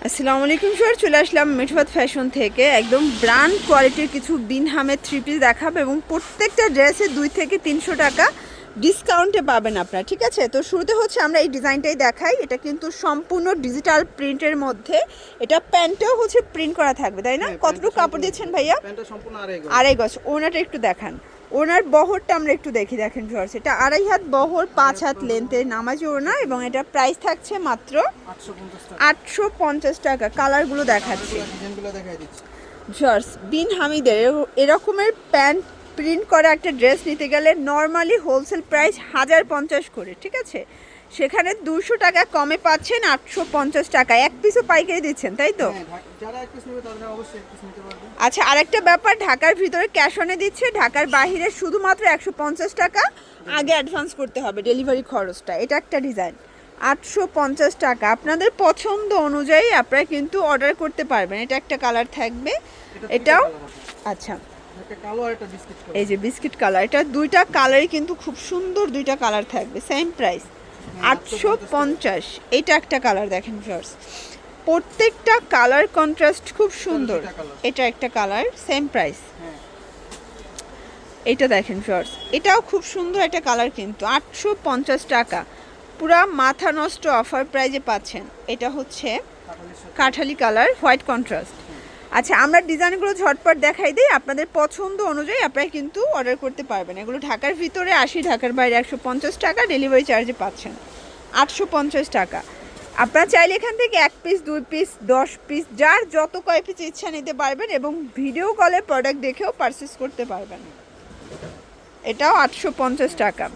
আসসালামু আলাইকুম স্যার, চলে আসলাম মিঠফাত ফ্যাশন থেকে একদম ব্র্যান্ড কোয়ালিটির কিছু বিনহামের থ্রি পিস দেখাবো এবং প্রত্যেকটা ড্রেসে 2 থেকে 300 টাকা ডিসকাউন্টে পাবেন আপনারা। ঠিক আছে, তো শুরুতে হচ্ছে আমরা এই ডিজাইনটাই দেখাই। এটা কিন্তু সম্পূর্ণ ডিজিটাল প্রিন্টের মধ্যে, এটা প্যান্টেও হচ্ছে প্রিন্ট করা থাকবে, তাই না? কতটুকু কাপড় দিচ্ছেন ভাইয়া? আড়াই গজ। ওনাটা একটু দেখান, ওনার বহরটা আমরা একটু দেখি। দেখেন ভিউয়ার্স, এটা 2.5 হাত বহর, 5 হাত লেন্থের নামাজি ওড়না এবং এটা প্রাইস থাকছে মাত্র 850 টাকা। কালারগুলো দেখাচ্ছি ভিউয়ার্স, বিন হামিদের এরকমের প্যান্ট প্রিন্ট করা একটা ড্রেস নিতে গেলে নর্মালি হোলসেল প্রাইস 1050 করে, ঠিক আছে? সেখানে 200 টাকা কমে পাচ্ছেন 850 টাকা। এক পিসও পাইকারি দিচ্ছেন, তাই তো? আচ্ছা, আরেকটা ব্যাপার, ঢাকার ভিতরে ক্যাশ অনে দিচ্ছে, ঢাকার বাইরে শুধুমাত্র 150 টাকা আগে অ্যাডভান্স করতে হবে ডেলিভারি খরচটা। এটা একটা ডিজাইন 850 টাকা। আপনাদের পছন্দ অনুযায়ী আপনারা কিন্তু অর্ডার করতে পারবেন। এটা একটা কালার থাকবে, এটাও আচ্ছা এই যে বিস্কিট কালার, এটা দুইটা কালারই কিন্তু খুব সুন্দর, দুইটা কালার থাকবে, সেম প্রাইস 850। এটা একটা কালার দেখেন ভিউয়ার্স, প্রত্যেকটা কালার কন্ট্রাস্ট খুব সুন্দর। এটা একটা কালার, সেম প্রাইস। এটা দেখেন ভিউয়ার্স, এটাও খুব সুন্দর একটা কালার, কিন্তু 850 টাকা। পুরা মাথা নষ্ট অফার প্রাইজে পাচ্ছেন। এটা হচ্ছে কাঠালি কালার, হোয়াইট কন্ট্রাস্ট। আচ্ছা, আমরা ডিজাইনগুলো ঝটপট দেখাই দিই, আপনাদের পছন্দ অনুযায়ী আপনারা কিন্তু অর্ডার করতে পারবেন। এগুলো ঢাকার ভিতরে 80, ঢাকার বাইরে 150 টাকা ডেলিভারি চার্জে পাচ্ছেন 850 টাকা। আপনারা চাইলে এখান থেকে 1 পিস, 2 পিস, 10 পিস, যার যত কয় পিস ইচ্ছা নিতে পারবেন এবং ভিডিও কলে প্রোডাক্ট দেখেও পারচেস করতে পারবেন। এটাও 850 টাকা।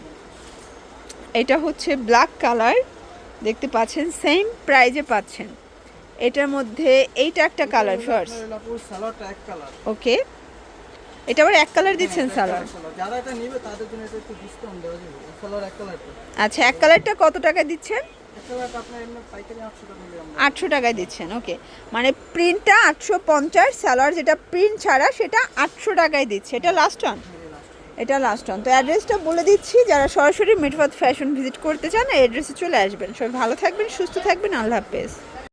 এটা হচ্ছে ব্ল্যাক কালার, দেখতে পাচ্ছেন, সেম প্রাইজে পাচ্ছেন। এটার মধ্যে এইটা একটা কালার ফার্স্ট, ওকে, এটা আবার এক কালার দিচ্ছেন সালোয়ার। যারা এটা নেবে তাদের জন্য এটা একটু ডিসকাউন্ট দেওয়া যাবে। সালোয়ার এক কালারটা, আচ্ছা, এক কালারটা কত টাকা দিচ্ছেন? এক কালারটা আপনার এমনি পাইকারি 800 টাকা দিলাম। 800 টাকায় দিচ্ছেন, ওকে। মানে প্রিন্টটা 850, সালোয়ার যেটা প্রিন্ট ছাড়া সেটা 800 টাকায় দিচ্ছে। এটা লাস্ট অন, এটা লাস্ট অন। তো অ্যাড্রেসটা বলে দিচ্ছি, যারা সরাসরি মিঠফাত ফ্যাশন ভিজিট করতে চান এই অ্যাড্রেসে চলে আসবেন। সবাই ভালো থাকবেন, সুস্থ থাকবেন, আল্লাহ হাফেজ।